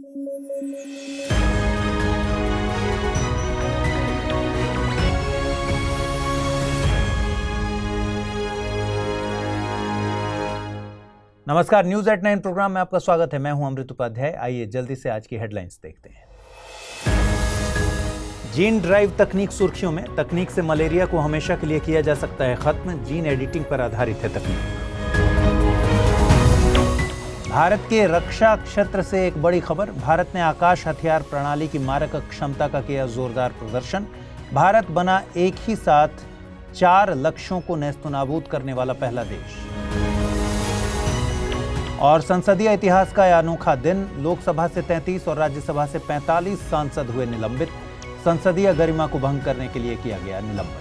नमस्कार, news at 9 programme में आपका स्वागत है। मैं हूं अमृत उपाध्याय। आइए जल्दी से आज की हेडलाइंस देखते हैं। जीन ड्राइव तकनीक सुर्खियों में। तकनीक से मलेरिया को हमेशा के लिए किया जा सकता है खत्म। जीन एडिटिंग पर आधारित है तकनीक। भारत के रक्षा क्षेत्र से एक बड़ी खबर। भारत ने आकाश हथियार प्रणाली की मारक क्षमता का किया जोरदार प्रदर्शन। भारत बना एक ही साथ 4 लक्ष्यों को नेस्तनाबूद करने वाला पहला देश। और संसदीय इतिहास का यह अनोखा दिन। लोकसभा से 33 और राज्यसभा से 45 सांसद हुए निलंबित। संसदीय गरिमा को भंग करने के लिए किया गया निलंबन।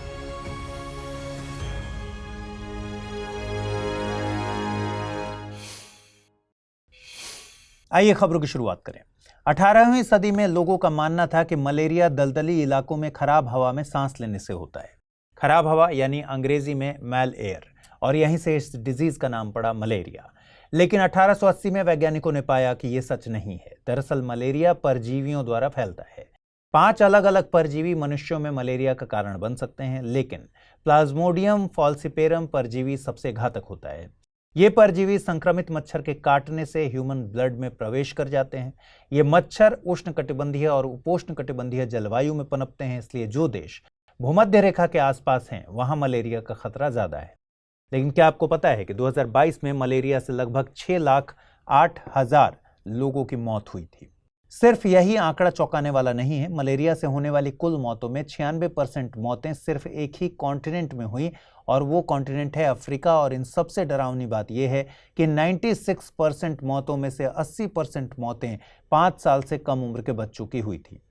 आइए खबरों की शुरुआत करें। 18वीं सदी में लोगों का मानना था कि मलेरिया दलदली इलाकों में खराब हवा में सांस लेने से होता है। खराब हवा यानी अंग्रेजी में मैल एयर, और यहीं से इस डिजीज का नाम पड़ा मलेरिया। लेकिन 1880 में वैज्ञानिकों ने पाया कि यह सच नहीं है। दरअसल मलेरिया परजीवियों द्वारा फैलता है। 5 अलग अलग परजीवी मनुष्यों में मलेरिया का कारण बन सकते हैं, लेकिन प्लाज्मोडियम फॉल्सिपेरम परजीवी सबसे घातक होता है। ये परजीवी संक्रमित मच्छर के काटने से ह्यूमन ब्लड में प्रवेश कर जाते हैं। ये मच्छर उष्णकटिबंधीय और उपोष्णकटिबंधीय जलवायु में पनपते हैं, इसलिए जो देश भूमध्य रेखा के आसपास हैं वहां मलेरिया का खतरा ज्यादा है। लेकिन क्या आपको पता है कि 2022 में मलेरिया से लगभग 6,08,000 लोगों की मौत हुई थी। सिर्फ यही आंकड़ा चौंकाने वाला नहीं है। मलेरिया से होने वाली कुल मौतों में 96% मौतें सिर्फ एक ही कॉन्टिनेंट में हुई, और वो कॉन्टिनेंट है अफ्रीका। और इन सबसे डरावनी बात यह है कि 96% मौतों में से 80% मौतें 5 साल से कम उम्र के बच्चों की हुई थी।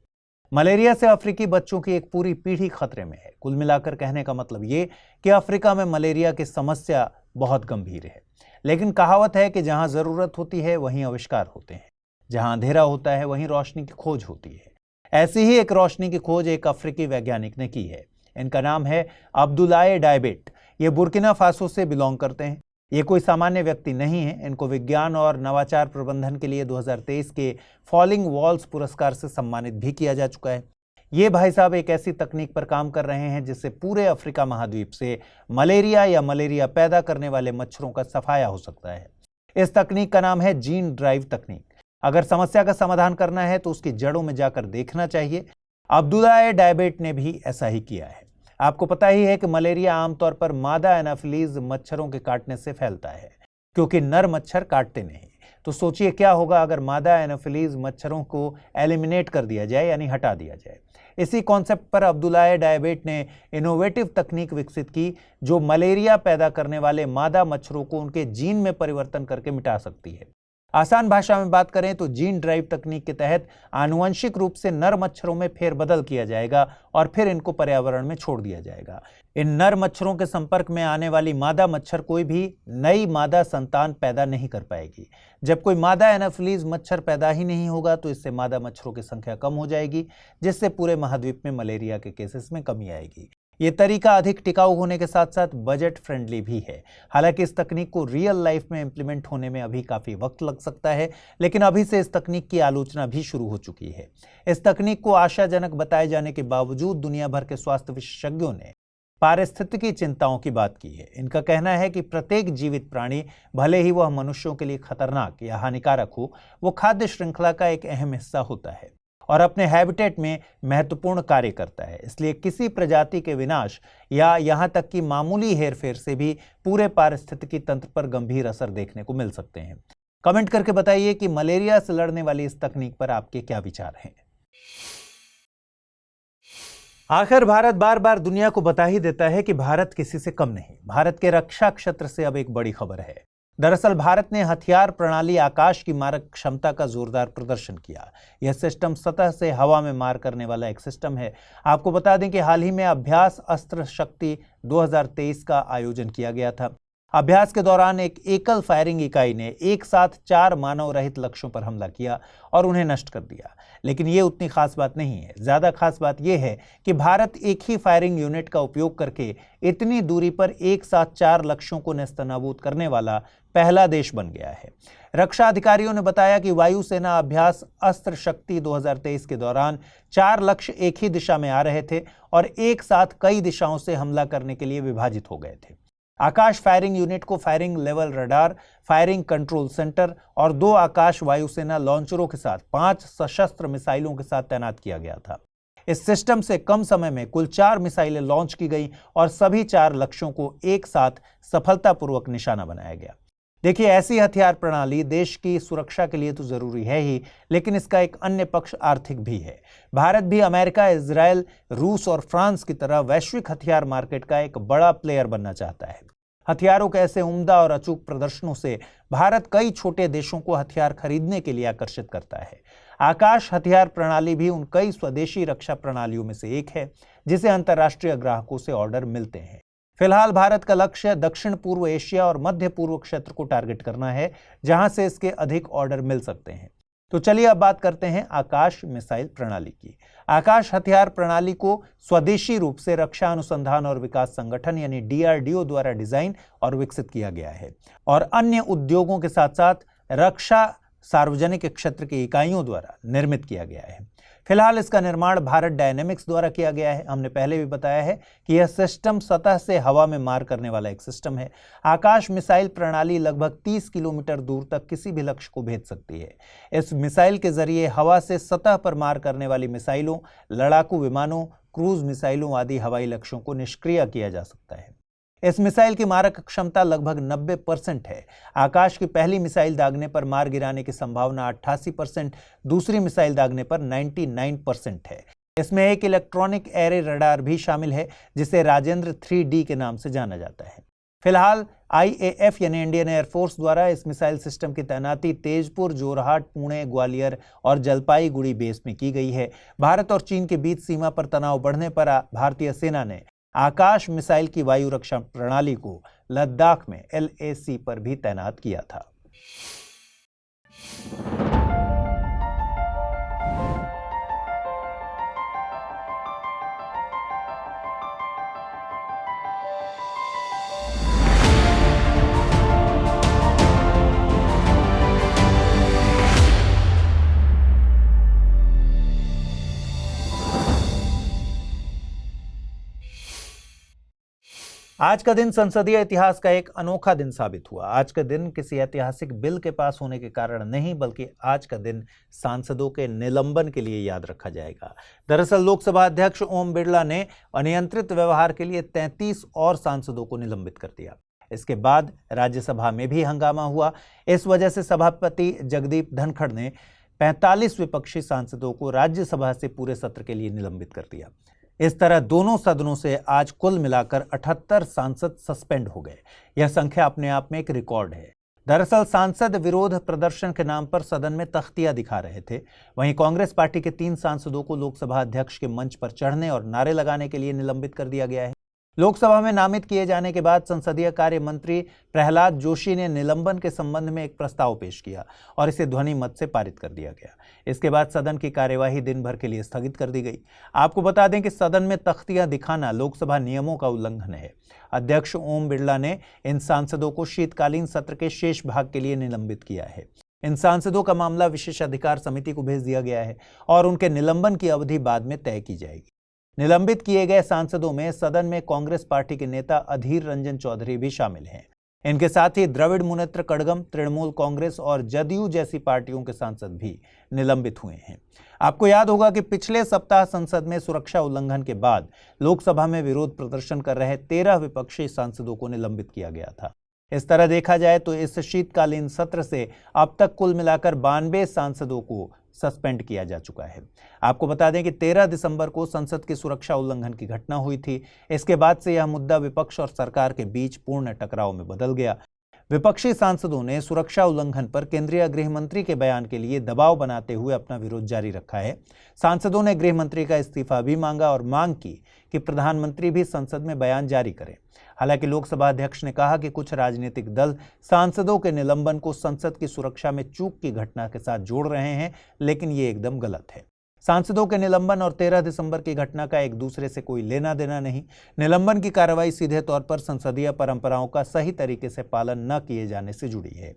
मलेरिया से अफ्रीकी बच्चों की एक पूरी पीढ़ी खतरे में है। कुल मिलाकर कहने का मतलब ये कि अफ्रीका में मलेरिया की समस्या बहुत गंभीर है। लेकिन कहावत है कि जहां जरूरत होती है वहीं आविष्कार होते हैं, जहां अंधेरा होता है वहीं रोशनी की खोज होती है। ऐसी ही एक रोशनी की खोज एक अफ्रीकी वैज्ञानिक ने की है। इनका नाम है अब्दुल्लाह डायबेट। ये बुर्किना फासो से बिलोंग करते हैं। ये कोई सामान्य व्यक्ति नहीं है। इनको विज्ञान और नवाचार प्रबंधन के लिए 2023 के फॉलिंग वॉल्स पुरस्कार से सम्मानित भी किया जा चुका है। ये भाई साहब एक ऐसी तकनीक पर काम कर रहे हैं जिससे पूरे अफ्रीका महाद्वीप से मलेरिया या मलेरिया पैदा करने वाले मच्छरों का सफाया हो सकता है। इस तकनीक का नाम है जीन ड्राइव तकनीक। अगर समस्या का समाधान करना है तो उसकी जड़ों में जाकर देखना चाहिए। अब्दुल्लाह डायबेट ने भी ऐसा ही किया है। आपको पता ही है कि मलेरिया आमतौर पर मादा एनाफिलीज मच्छरों के काटने से फैलता है, क्योंकि नर मच्छर काटते नहीं। तो सोचिए क्या होगा अगर मादा एनाफिलीज मच्छरों को एलिमिनेट कर दिया जाए, यानी हटा दिया जाए। इसी कॉन्सेप्ट पर अब्दुल्लाह डायबेट ने इनोवेटिव तकनीक विकसित की जो मलेरिया पैदा करने वाले मादा मच्छरों को उनके जीन में परिवर्तन करके मिटा सकती है। आसान भाषा में बात करें तो जीन ड्राइव तकनीक के तहत आनुवंशिक रूप से नर मच्छरों में फेरबदल किया जाएगा और फिर इनको पर्यावरण में छोड़ दिया जाएगा। इन नर मच्छरों के संपर्क में आने वाली मादा मच्छर कोई भी नई मादा संतान पैदा नहीं कर पाएगी। जब कोई मादा एनाफिलीज मच्छर पैदा ही नहीं होगा तो इससे मादा मच्छरों की संख्या कम हो जाएगी, जिससे पूरे महाद्वीप में मलेरिया के केसेस में कमी आएगी। ये तरीका अधिक टिकाऊ होने के साथ साथ बजट फ्रेंडली भी है। हालांकि इस तकनीक को रियल लाइफ में इंप्लीमेंट होने में अभी काफी वक्त लग सकता है, लेकिन अभी से इस तकनीक की आलोचना भी शुरू हो चुकी है। इस तकनीक को आशाजनक बताए जाने के बावजूद दुनिया भर के स्वास्थ्य विशेषज्ञों ने पारिस्थितिकी चिंताओं की बात की है। इनका कहना है कि प्रत्येक जीवित प्राणी, भले ही वह मनुष्यों के लिए खतरनाक या हानिकारक हो, वो खाद्य श्रृंखला का एक अहम हिस्सा होता है और अपने हैबिटेट में महत्वपूर्ण कार्य करता है। इसलिए किसी प्रजाति के विनाश या यहां तक कि मामूली हेरफेर से भी पूरे पारिस्थितिकी तंत्र पर गंभीर असर देखने को मिल सकते हैं। कमेंट करके बताइए कि मलेरिया से लड़ने वाली इस तकनीक पर आपके क्या विचार हैं। आखिर भारत बार बार दुनिया को बता ही देता है कि भारत किसी से कम नहीं। भारत के रक्षा क्षेत्र से अब एक बड़ी खबर है। दरअसल भारत ने हथियार प्रणाली आकाश की मारक क्षमता का जोरदार प्रदर्शन किया। यह सिस्टम सतह से हवा में मार करने वाला एक सिस्टम है। आपको बता दें कि हाल ही में अभ्यास अस्त्र शक्ति 2023 का आयोजन किया गया था। अभ्यास के दौरान एक एकल फायरिंग इकाई ने एक साथ 4 मानव रहित लक्ष्यों पर हमला किया और उन्हें नष्ट कर दिया। लेकिन ये उतनी खास बात नहीं है। ज्यादा खास बात यह है कि भारत एक ही फायरिंग यूनिट का उपयोग करके इतनी दूरी पर एक साथ 4 लक्ष्यों को नेस्तनाबूद करने वाला पहला देश बन गया है। रक्षा अधिकारियों ने बताया कि वायुसेना अभ्यास अस्त्र शक्ति 2023 के दौरान 4 लक्ष्य एक ही दिशा में आ रहे थे और एक साथ कई दिशाओं से हमला करने के लिए विभाजित हो गए थे। आकाश फायरिंग यूनिट को firing level radar, firing control centre और 2 आकाश वायुसेना लॉन्चरों के साथ 5 सशस्त्र मिसाइलों के साथ तैनात किया गया था। इस सिस्टम से कम समय में कुल 4 मिसाइलें लॉन्च की गई और सभी 4 लक्ष्यों को एक साथ सफलतापूर्वक निशाना बनाया गया। देखिए, ऐसी हथियार प्रणाली देश की सुरक्षा के लिए तो जरूरी है ही, लेकिन इसका एक अन्य पक्ष आर्थिक भी है। भारत भी अमेरिका, इजरायल, रूस और फ्रांस की तरह वैश्विक हथियार मार्केट का एक बड़ा प्लेयर बनना चाहता है। हथियारों के ऐसे उम्दा और अचूक प्रदर्शनों से भारत कई छोटे देशों को हथियार खरीदने के लिए आकर्षित करता है। आकाश हथियार प्रणाली भी उन कई स्वदेशी रक्षा प्रणालियों में से एक है जिसे अंतर्राष्ट्रीय ग्राहकों से ऑर्डर मिलते हैं। फिलहाल भारत का लक्ष्य दक्षिण पूर्व एशिया और मध्य पूर्व क्षेत्र को टारगेट करना है, जहां से इसके अधिक ऑर्डर मिल सकते हैं। तो चलिए अब बात करते हैं आकाश मिसाइल प्रणाली की। आकाश हथियार प्रणाली को स्वदेशी रूप से रक्षा अनुसंधान और विकास संगठन यानी DRDO द्वारा डिजाइन और विकसित किया गया है और अन्य उद्योगों के साथ साथ रक्षा सार्वजनिक क्षेत्र की इकाइयों द्वारा निर्मित किया गया है। फिलहाल इसका निर्माण भारत डायनेमिक्स द्वारा किया गया है। हमने पहले भी बताया है कि यह सिस्टम सतह से हवा में मार करने वाला एक सिस्टम है। आकाश मिसाइल प्रणाली लगभग 30 किलोमीटर दूर तक किसी भी लक्ष्य को भेज सकती है। इस मिसाइल के जरिए हवा से सतह पर मार करने वाली मिसाइलों, लड़ाकू विमानों, क्रूज मिसाइलों आदि हवाई लक्ष्यों को निष्क्रिय किया जा सकता है। इस मिसाइल की मारक क्षमता लगभग 90% है। आकाश की पहली मिसाइल दागने पर मार गिराने की संभावना 88%, दूसरी मिसाइल दागने पर 99% है। इसमें एक इलेक्ट्रॉनिक एरे रडार भी शामिल है जिसे राजेंद्र 3D के नाम से जाना जाता है। फिलहाल IAF यानी इंडियन एयरफोर्स द्वारा इस मिसाइल सिस्टम की तैनाती तेजपुर, जोरहाट, पुणे, ग्वालियर और जलपाईगुड़ी बेस में की गई है। भारत और चीन के बीच सीमा पर तनाव बढ़ने पर भारतीय सेना ने आकाश मिसाइल की वायु रक्षा प्रणाली को लद्दाख में LAC पर भी तैनात किया था। आज का दिन संसदीय इतिहास का एक अनोखा दिन साबित हुआ। आज का दिन किसी ऐतिहासिक बिल के पास होने के कारण नहीं, बल्कि आज का दिन सांसदों के निलंबन के लिए याद रखा जाएगा। दरअसल लोकसभा अध्यक्ष ओम बिरला ने अनियंत्रित व्यवहार के लिए 33 और सांसदों को निलंबित कर दिया। इसके बाद राज्यसभा में भी हंगामा हुआ। इस वजह से सभापति जगदीप धनखड़ ने 45 विपक्षी सांसदों को राज्यसभा से पूरे सत्र के लिए निलंबित कर दिया। इस तरह दोनों सदनों से आज कुल मिलाकर 78 सांसद सस्पेंड हो गए। यह संख्या अपने आप में एक रिकॉर्ड है। दरअसल सांसद विरोध प्रदर्शन के नाम पर सदन में तख्तियां दिखा रहे थे। वहीं कांग्रेस पार्टी के 3 सांसदों को लोकसभा अध्यक्ष के मंच पर चढ़ने और नारे लगाने के लिए निलंबित कर दिया गया है। लोकसभा में नामित किए जाने के बाद संसदीय कार्य मंत्री प्रहलाद जोशी ने निलंबन के संबंध में एक प्रस्ताव पेश किया और इसे ध्वनि मत से पारित कर दिया गया। इसके बाद सदन की कार्यवाही दिन भर के लिए स्थगित कर दी गई। आपको बता दें कि सदन में तख्तियां दिखाना लोकसभा नियमों का उल्लंघन है। अध्यक्ष ओम बिरला ने इन सांसदों को शीतकालीन सत्र के शेष भाग के लिए निलंबित किया है। इन सांसदों का मामला विशेषाधिकार समिति को भेज दिया गया है और उनके निलंबन की अवधि बाद में तय की जाएगी। निलंबित किए गए सांसदों में सदन में कांग्रेस पार्टी के नेता अधीर रंजन चौधरी भी शामिल हैं। इनके साथ ही द्रविड़ मुनेत्र कड़गम, तृणमूल कांग्रेस और जदयू जैसी पार्टियों के सांसद भी निलंबित हुए हैं। आपको याद होगा कि पिछले सप्ताह संसद में सुरक्षा उल्लंघन के बाद लोकसभा में विरोध प्रदर्शन कर रहे 13 विपक्षी सांसदों को निलंबित किया गया था। इस तरह देखा जाए तो इस शीतकालीन सत्र से अब तक कुल मिलाकर 92 सांसदों को सस्पेंड किया जा चुका है। आपको बता दें कि 13 दिसंबर को संसद की सुरक्षा उल्लंघन की घटना हुई थी। इसके बाद से यह मुद्दा विपक्ष और सरकार के बीच पूर्ण टकराव में बदल गया। विपक्षी सांसदों ने सुरक्षा उल्लंघन पर केंद्रीय गृह मंत्री के बयान के लिए दबाव बनाते हुए अपना विरोध जारी रखा है। सांसदों ने गृह मंत्री का इस्तीफा भी मांगा और मांग की कि प्रधानमंत्री भी संसद में बयान जारी करें। हालांकि लोकसभा अध्यक्ष ने कहा कि कुछ राजनीतिक दल सांसदों के निलंबन को संसद की सुरक्षा में चूक की घटना के साथ जोड़ रहे हैं, लेकिन ये एकदम गलत है। सांसदों के निलंबन और 13 दिसंबर की घटना का एक दूसरे से कोई लेना देना नहीं। निलंबन की कार्रवाई सीधे तौर पर संसदीय परंपराओं का सही तरीके से पालन न किए जाने से जुड़ी है।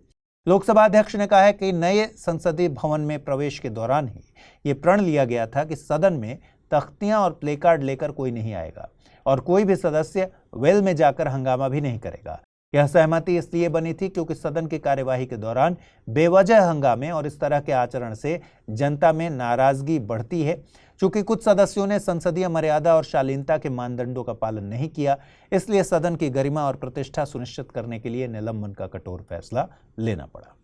लोकसभा अध्यक्ष ने कहा है कि नए संसदीय भवन में प्रवेश के दौरान ही ये प्रण लिया गया था कि सदन में तख्तियां और प्लेकार्ड लेकर कोई नहीं आएगा और कोई भी सदस्य वेल में जाकर हंगामा भी नहीं करेगा। यह सहमति इसलिए बनी थी क्योंकि सदन की कार्यवाही के दौरान बेवजह हंगामे और इस तरह के आचरण से जनता में नाराजगी बढ़ती है। चूंकि कुछ सदस्यों ने संसदीय मर्यादा और शालीनता के मानदंडों का पालन नहीं किया, इसलिए सदन की गरिमा और प्रतिष्ठा सुनिश्चित करने के लिए निलंबन का कठोर फैसला लेना पड़ा।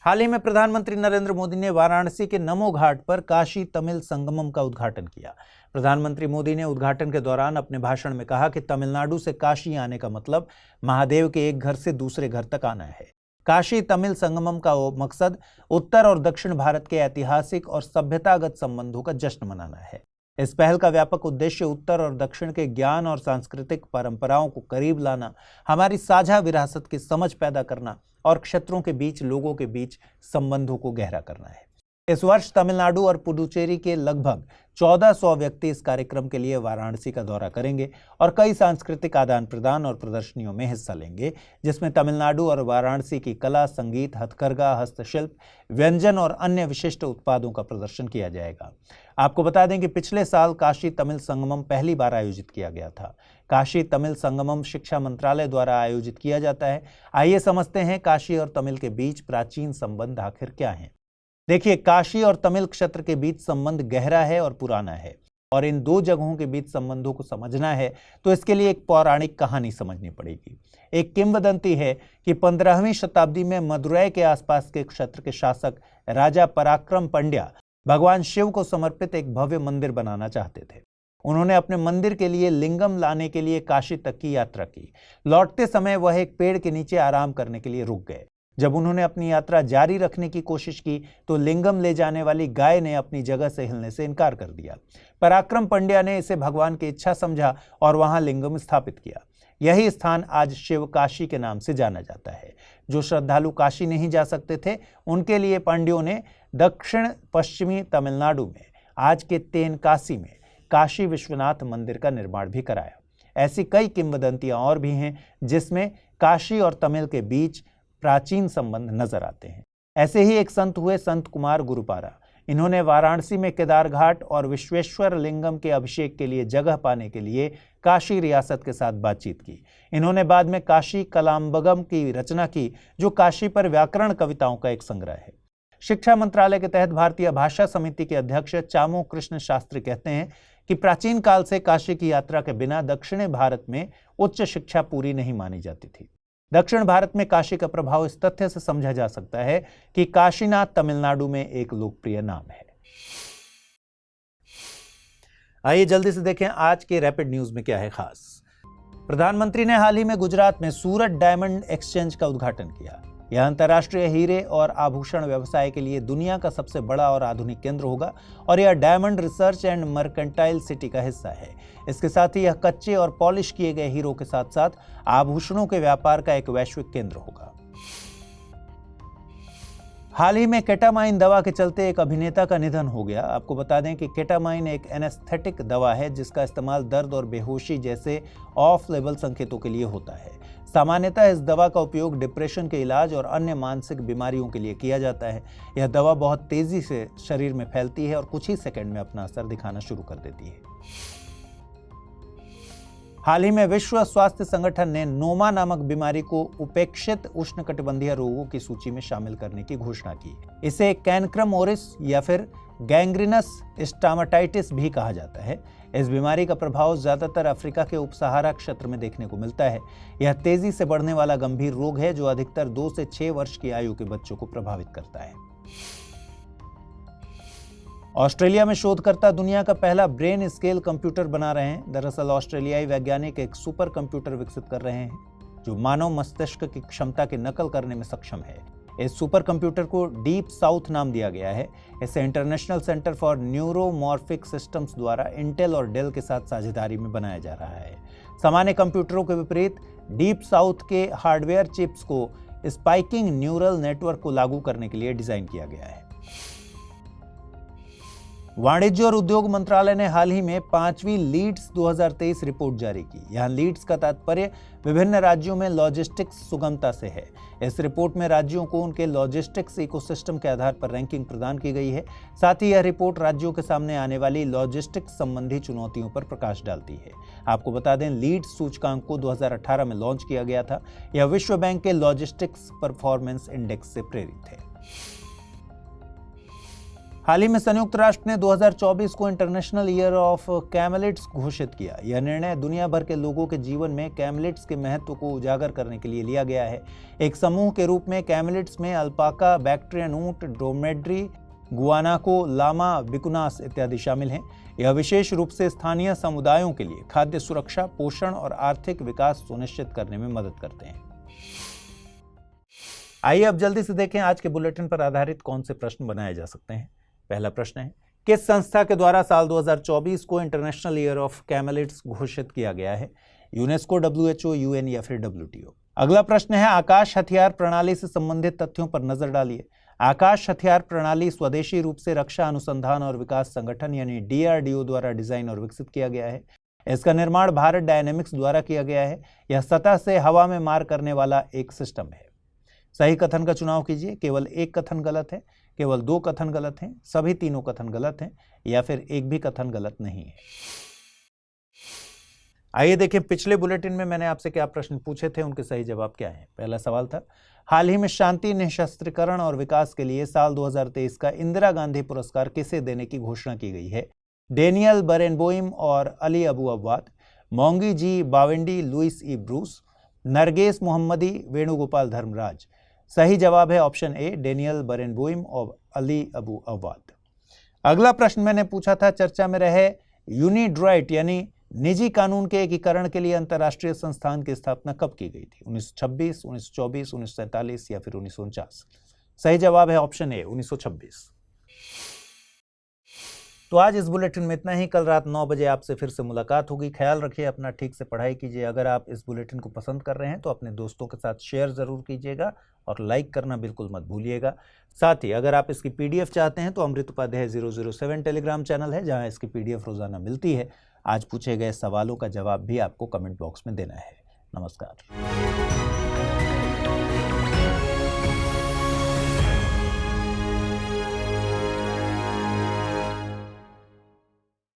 हाल ही में प्रधानमंत्री नरेंद्र मोदी ने वाराणसी के नमो घाट पर काशी तमिल संगमम का उद्घाटन किया। प्रधानमंत्री मोदी ने उद्घाटन के दौरान अपने भाषण में कहा कि तमिलनाडु से काशी आने का मतलब महादेव के एक घर से दूसरे घर तक आना है। काशी तमिल संगमम का मकसद उत्तर और दक्षिण भारत के ऐतिहासिक और सभ्यतागत संबंधों का जश्न मनाना है। इस पहल का व्यापक उद्देश्य उत्तर और दक्षिण के ज्ञान और सांस्कृतिक परंपराओं को करीब लाना, हमारी साझा विरासत की समझ पैदा करना और क्षेत्रों के बीच लोगों के बीच संबंधों को गहरा करना है। इस वर्ष तमिलनाडु और पुडुचेरी के लगभग 1400 व्यक्ति इस कार्यक्रम के लिए वाराणसी का दौरा करेंगे और कई सांस्कृतिक आदान प्रदान और प्रदर्शनियों में हिस्सा लेंगे, जिसमें तमिलनाडु और वाराणसी की कला, संगीत, हथकरघा, हस्तशिल्प, व्यंजन और अन्य विशिष्ट उत्पादों का प्रदर्शन किया जाएगा। आपको बता दें कि पिछले साल काशी तमिल संगमम पहली बार आयोजित किया गया था। काशी तमिल संगमम शिक्षा मंत्रालय द्वारा आयोजित किया जाता है। आइए समझते हैं काशी और तमिल के बीच प्राचीन संबंध आखिर क्या हैं। देखिए, काशी और तमिल क्षेत्र के बीच संबंध गहरा है और पुराना है, और इन दो जगहों के बीच संबंधों को समझना है तो इसके लिए एक पौराणिक कहानी समझनी पड़ेगी। एक किंवदंती है कि 15वीं शताब्दी में मदुरै के आसपास के क्षेत्र के शासक राजा पराक्रम पंड्या भगवान शिव को समर्पित एक भव्य मंदिर बनाना चाहते थे। उन्होंने अपने मंदिर के लिए लिंगम लाने के लिए काशी तक की यात्रा की। लौटते समय वह एक पेड़ के नीचे आराम करने के लिए रुक गए। जब उन्होंने अपनी यात्रा जारी रखने की कोशिश की तो लिंगम ले जाने वाली गाय ने अपनी जगह से हिलने से इनकार कर दिया। पराक्रम पंड्या ने इसे भगवान की इच्छा समझा और वहां लिंगम स्थापित किया। यही स्थान आज शिव काशी के नाम से जाना जाता है। जो श्रद्धालु काशी नहीं जा सकते थे, उनके लिए पांड्यों ने दक्षिण पश्चिमी तमिलनाडु में आज के तेनकासी में काशी विश्वनाथ मंदिर का निर्माण भी कराया। ऐसी कई किंवदंतियां और भी हैं जिसमें काशी और तमिल के बीच प्राचीन संबंध नजर आते हैं। ऐसे ही एक संत हुए संत कुमार गुरुपारा। इन्होंने वाराणसी में केदार घाट और विश्वेश्वर लिंगम के अभिषेक के लिए जगह पाने के लिए काशी रियासत के साथ बातचीत की। इन्होंने बाद में काशी कलाम्बगम की रचना की, जो काशी पर व्याकरण कविताओं का एक संग्रह है। शिक्षा मंत्रालय के तहत भारतीय भाषा समिति के अध्यक्ष चामो कृष्ण शास्त्री कहते हैं कि प्राचीन काल से काशी की यात्रा के बिना दक्षिणी भारत में उच्च शिक्षा पूरी नहीं मानी जाती थी। दक्षिण भारत में काशी का प्रभाव इस तथ्य से समझा जा सकता है कि काशीनाथ तमिलनाडु में एक लोकप्रिय नाम है। आइए जल्दी से देखें आज के रैपिड न्यूज में क्या है खास। प्रधानमंत्री ने हाल ही में गुजरात में सूरत डायमंड एक्सचेंज का उद्घाटन किया। यह अंतर्राष्ट्रीय हीरे और आभूषण व्यवसाय के लिए दुनिया का सबसे बड़ा और आधुनिक केंद्र होगा और यह diamond research and mercantile city का हिस्सा है। इसके साथ ही यह कच्चे और पॉलिश किए गए हीरों के साथ साथ आभूषणों के व्यापार का एक वैश्विक केंद्र होगा। हाल ही में केटामाइन दवा के चलते एक अभिनेता का निधन हो गया। आपको बता दें कि केटामाइन एक एनेस्थेटिक दवा है जिसका इस्तेमाल दर्द और बेहोशी जैसे ऑफ लेवल संकेतों के लिए होता है। सामान्यतः इस दवा का उपयोग डिप्रेशन के इलाज और अन्य मानसिक बीमारियों के लिए किया जाता है। यह दवा बहुत तेजी से शरीर में फैलती है और कुछ ही सेकंड में अपना असर दिखाना शुरू कर देती है। हाल ही में विश्व स्वास्थ्य संगठन ने नोमा नामक बीमारी को उपेक्षित उष्णकटिबंधीय रोगों की सूची में शामिल करने की घोषणा की। इसे कैनक्रम ओरिस या फिर गैंग्रीनस स्टामाटाइटिस भी कहा जाता है। इस बीमारी का प्रभाव ज्यादातर अफ्रीका के उपसहारा क्षेत्र में देखने को मिलता है। यह तेजी से बढ़ने वाला गंभीर रोग है जो अधिकतर 2 से 6 वर्ष की आयु के बच्चों को प्रभावित करता है। ऑस्ट्रेलिया में शोधकर्ता दुनिया का पहला ब्रेन स्केल कंप्यूटर बना रहे हैं। दरअसल ऑस्ट्रेलियाई वैज्ञानिक एक सुपर कंप्यूटर विकसित कर रहे हैं जो मानव मस्तिष्क की क्षमता की नकल करने में सक्षम है। इस सुपर कंप्यूटर को डीप साउथ नाम दिया गया है। इसे international centre for neuromorphic systems द्वारा इंटेल और डेल के साथ साझेदारी में बनाया जा रहा है। सामान्य कंप्यूटरों के विपरीत डीप साउथ के हार्डवेयर चिप्स को स्पाइकिंग न्यूरल नेटवर्क को लागू करने के लिए डिजाइन किया गया है। वाणिज्य और उद्योग मंत्रालय ने हाल ही में 5वीं लीड्स 2023 रिपोर्ट जारी की। यहाँ लीड्स का तात्पर्य विभिन्न राज्यों में लॉजिस्टिक्स सुगमता से है। इस रिपोर्ट में राज्यों को उनके लॉजिस्टिक्स इकोसिस्टम के आधार पर रैंकिंग प्रदान की गई है। साथ ही यह रिपोर्ट राज्यों के सामने आने वाली लॉजिस्टिक्स संबंधी चुनौतियों पर प्रकाश डालती है। आपको बता दें, लीड्स सूचकांक को 2018 में लॉन्च किया गया था। यह विश्व बैंक के लॉजिस्टिक्स परफॉर्मेंस इंडेक्स से प्रेरित है। हाल ही में संयुक्त राष्ट्र ने 2024 को इंटरनेशनल ईयर ऑफ कैमलिड्स घोषित किया। यह निर्णय दुनिया भर के लोगों के जीवन में कैमलिड्स के महत्व को उजागर करने के लिए लिया गया है। एक समूह के रूप में कैमलिड्स में अल्पाका, बैक्ट्रियन ऊंट, ड्रोमेड्री, गुआनाको, लामा, विकुनास इत्यादि शामिल हैं। यह विशेष रूप से स्थानीय समुदायों के लिए खाद्य सुरक्षा, पोषण और आर्थिक विकास सुनिश्चित करने में मदद करते हैं। आइए अब जल्दी से देखें आज के बुलेटिन पर आधारित कौन से प्रश्न बनाए जा सकते हैं। पहला प्रश्न है, किस संस्था के द्वारा साल 2024 को इंटरनेशनल ईयर ऑफ कैमलिड्स घोषित किया गया है? यूनेस्को, WHO, UN या फिर WTO। अगला प्रश्न है, आकाश हथियार प्रणाली से संबंधित तथ्यों पर नजर डालिए। आकाश हथियार प्रणाली स्वदेशी रूप से रक्षा अनुसंधान और विकास संगठन यानी DRDO द्वारा डिजाइन और विकसित किया गया है। इसका निर्माण भारत डायनेमिक्स द्वारा किया गया है। यह सतह से हवा में मार करने वाला एक सिस्टम है। सही कथन का चुनाव कीजिए। केवल एक कथन गलत है, केवल 2 कथन गलत हैं, सभी 3 कथन गलत हैं या फिर एक भी कथन गलत नहीं है। आइए देखें पिछले बुलेटिन में मैंने आपसे क्या प्रश्न पूछे थे, उनके सही जवाब क्या हैं। पहला सवाल था, हाल ही में शांति, निशस्त्रीकरण और विकास के लिए साल 2023 का इंदिरा गांधी पुरस्कार किसे देने की घोषणा की गई है? डेनियल बरेनबोइम और अली अबू अव्वाद, मोंगी जी बावेंडी, लुइस ई ब्रूस, नरगेस मोहम्मदी, वेणुगोपाल धर्मराज। सही जवाब है ऑप्शन ए, डेनियल बरेनबोइम और अली अबू अव्वाद। अगला प्रश्न मैंने पूछा था, चर्चा में रहे यूनिड्रॉइट यानी निजी कानून के एकीकरण के लिए अंतर्राष्ट्रीय संस्थान की स्थापना कब की गई थी? 1926, 1924, 1947 या फिर 1949। सही जवाब है ऑप्शन ए, 1926। तो आज इस बुलेटिन में इतना ही। कल रात 9 बजे आपसे फिर से मुलाकात होगी। ख्याल रखिए अपना, ठीक से पढ़ाई कीजिए। अगर आप इस बुलेटिन को पसंद कर रहे हैं तो अपने दोस्तों के साथ शेयर ज़रूर कीजिएगा और लाइक करना बिल्कुल मत भूलिएगा। साथ ही अगर आप इसकी PDF चाहते हैं तो अमृत उपाध्याय 007 टेलीग्राम चैनल है, जहां इसकी PDF रोज़ाना मिलती है। आज पूछे गए सवालों का जवाब भी आपको कमेंट बॉक्स में देना है। नमस्कार।